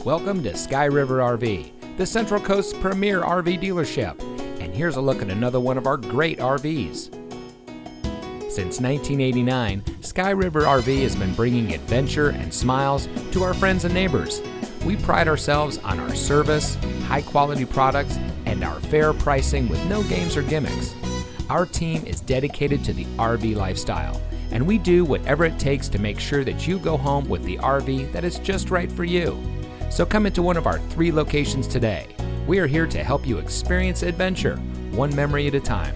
Welcome to Sky River RV, the Central Coast's premier RV dealership. And here's a look at another one of our great RVs. Since 1989, Sky River RV has been bringing adventure and smiles to our friends and neighbors. We pride ourselves on our service, high-quality products, and our fair pricing with no games or gimmicks. Our team is dedicated to the RV lifestyle, and we do whatever it takes to make sure that you go home with the RV that is just right for you. So come into one of our 3 locations today. We are here to help you experience adventure, one memory at a time.